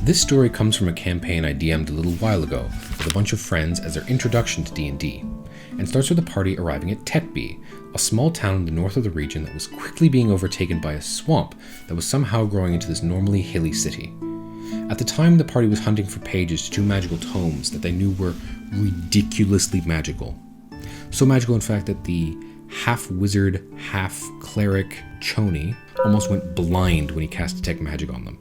This story comes from a campaign I DM'd a little while ago with a bunch of friends as their introduction to D&D, and starts with the party arriving at Tetby, a small town in the north of the region that was quickly being overtaken by a swamp that was somehow growing into this normally hilly city. At the time, the party was hunting for pages to two magical tomes that they knew were ridiculously magical. So magical, in fact, that the half-wizard, half-cleric Choni almost went blind when he cast Detect Magic on them.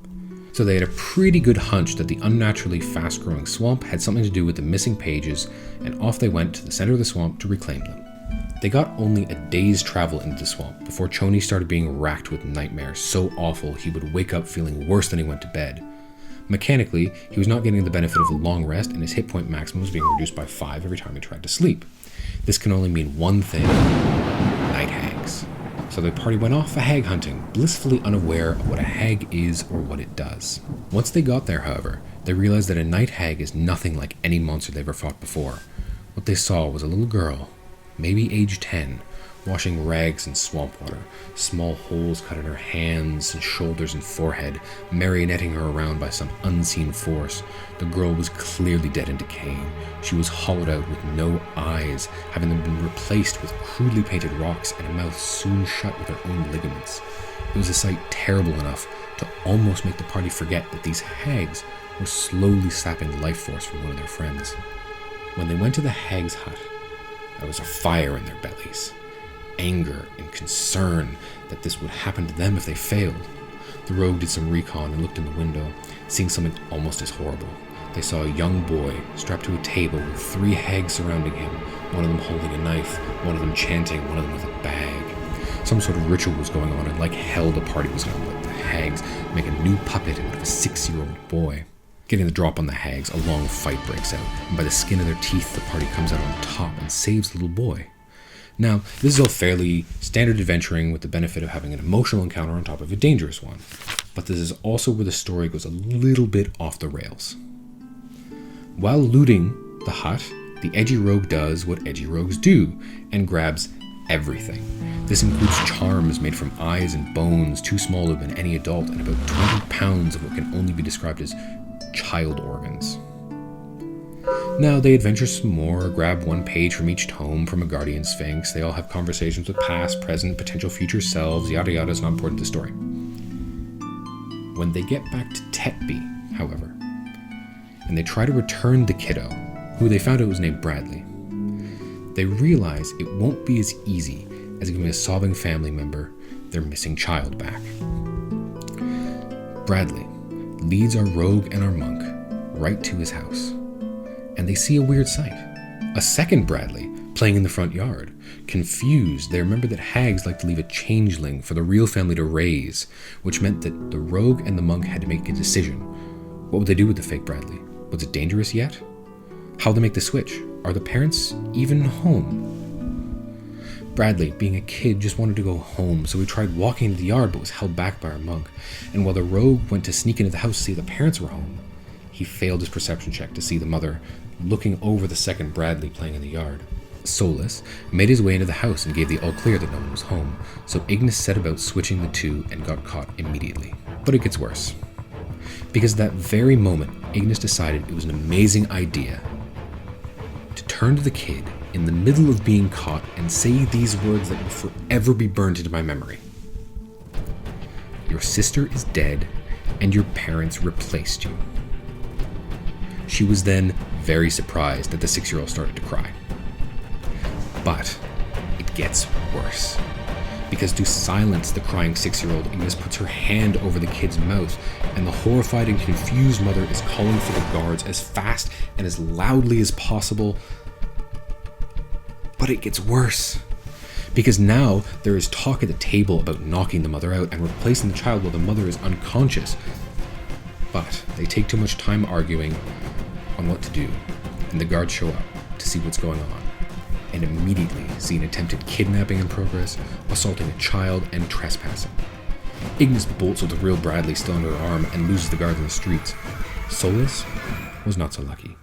So they had a pretty good hunch that the unnaturally fast-growing swamp had something to do with the missing pages, and off they went to the center of the swamp to reclaim them. They got only a day's travel into the swamp before Choni started being racked with nightmares so awful he would wake up feeling worse than he went to bed. Mechanically, he was not getting the benefit of a long rest, and his hit point maximum was being reduced by 5 every time he tried to sleep. This can only mean one thing: night hags. So the party went off hag hunting, blissfully unaware of what a hag is or what it does. Once they got there, however, they realized that a night hag is nothing like any monster they ever fought before. What they saw was a little girl, maybe age 10, washing rags in swamp water, small holes cut in her hands and shoulders and forehead, marionetting her around by some unseen force. The girl was clearly dead and decaying. She was hollowed out with no eyes, having them been replaced with crudely painted rocks and a mouth sewn shut with her own ligaments. It was a sight terrible enough to almost make the party forget that these hags were slowly sapping the life force from one of their friends. When they went to the hag's hut, there was a fire in their bellies. Anger and concern that this would happen to them if they failed. The rogue did some recon and looked in the window, seeing something almost as horrible. They saw a young boy strapped to a table with 3 hags surrounding him, one of them holding a knife, one of them chanting, one of them with a bag. Some sort of ritual was going on, and like hell the party was going to let the hags make a new puppet out of a 6-year-old boy. Getting the drop on the hags, a long fight breaks out, and by the skin of their teeth the party comes out on top and saves the little boy. Now, this is all fairly standard adventuring with the benefit of having an emotional encounter on top of a dangerous one, but this is also where the story goes a little bit off the rails. While looting the hut, the edgy rogue does what edgy rogues do, and grabs everything. This includes charms made from eyes and bones too small to have been any adult, and about 20 pounds of what can only be described as child organs. Now they adventure some more, grab 1 page from each tome from a guardian sphinx. They all have conversations with past, present, potential future selves, yada yada. Is not important to the story. When they get back to Tetby, however, and they try to return the kiddo, who they found out was named Bradley, they realize it won't be as easy as giving a sobbing family member their missing child back. Bradley leads our rogue and our monk right to his house, and they see a weird sight. A second Bradley playing in the front yard. Confused, they remember that hags like to leave a changeling for the real family to raise, which meant that the rogue and the monk had to make a decision. What would they do with the fake Bradley? Was it dangerous yet? How'd they make the switch? Are the parents even home? Bradley, being a kid, just wanted to go home, so he tried walking into the yard but was held back by our monk. And while the rogue went to sneak into the house to see if the parents were home, he failed his perception check to see the mother looking over the second Bradley playing in the yard. Solus made his way into the house and gave the all-clear that no one was home, so Ignis set about switching the two and got caught immediately. But it gets worse. Because at that very moment, Ignis decided it was an amazing idea to turn to the kid in the middle of being caught and say these words that will forever be burned into my memory. Your sister is dead, and your parents replaced you. She was then very surprised that the 6-year-old started to cry. But it gets worse. Because to silence the crying 6-year-old, Ignis puts her hand over the kid's mouth, and the horrified and confused mother is calling for the guards as fast and as loudly as possible. But it gets worse. Because now there is talk at the table about knocking the mother out and replacing the child while the mother is unconscious. But they take too much time arguing on what to do, and the guards show up to see what's going on, and immediately see an attempted kidnapping in progress, assaulting a child, and trespassing. Ignis bolts with the real Bradley still under her arm and loses the guard in the streets. Solus was not so lucky.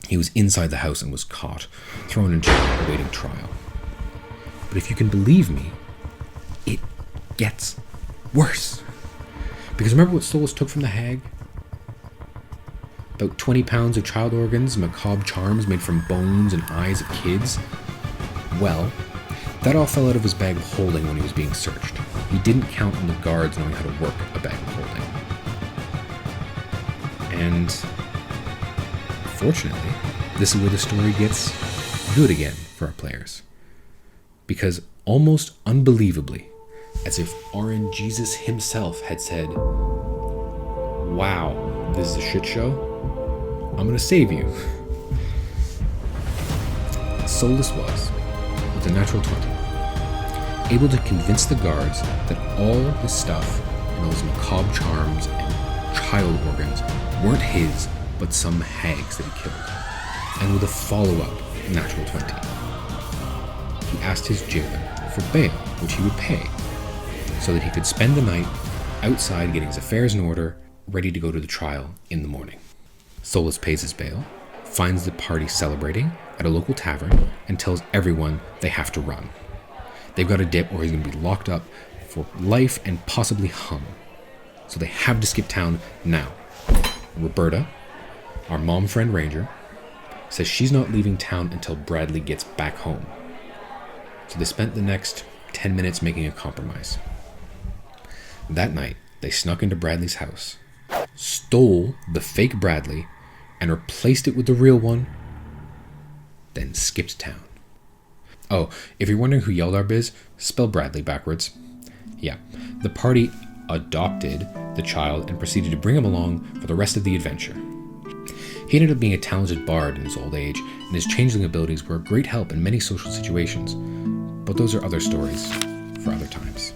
He was inside the house and was caught, thrown in jail, awaiting trial. But if you can believe me, it gets worse. Because remember what Solus took from the hag? about 20 pounds of child organs, macabre charms made from bones and eyes of kids. Well, that all fell out of his bag of holding when he was being searched. He didn't count on the guards knowing how to work a bag of holding. And fortunately, this is where the story gets good again for our players. Because almost unbelievably, as if RN Jesus himself had said, "Wow, this is a shit show. I'm gonna save you." Solus was, with a natural 20, able to convince the guards that all his stuff and all his macabre charms and child organs weren't his, but some hags that he killed. And with a follow-up natural 20, he asked his jailer for bail, which he would pay, so that he could spend the night outside getting his affairs in order, ready to go to the trial in the morning. Solus pays his bail, finds the party celebrating at a local tavern, and tells everyone they have to run. They've got to dip or he's going to be locked up for life and possibly hung. So they have to skip town now. Roberta, our mom friend ranger, says she's not leaving town until Bradley gets back home. So they spent the next 10 minutes making a compromise. That night, they snuck into Bradley's house, stole the fake Bradley, and replaced it with the real one, then skipped town. Oh, if you're wondering who Yeldarb is, spell Bradley backwards. Yeah, the party adopted the child and proceeded to bring him along for the rest of the adventure. He ended up being a talented bard in his old age, and his changeling abilities were a great help in many social situations. But those are other stories for other times.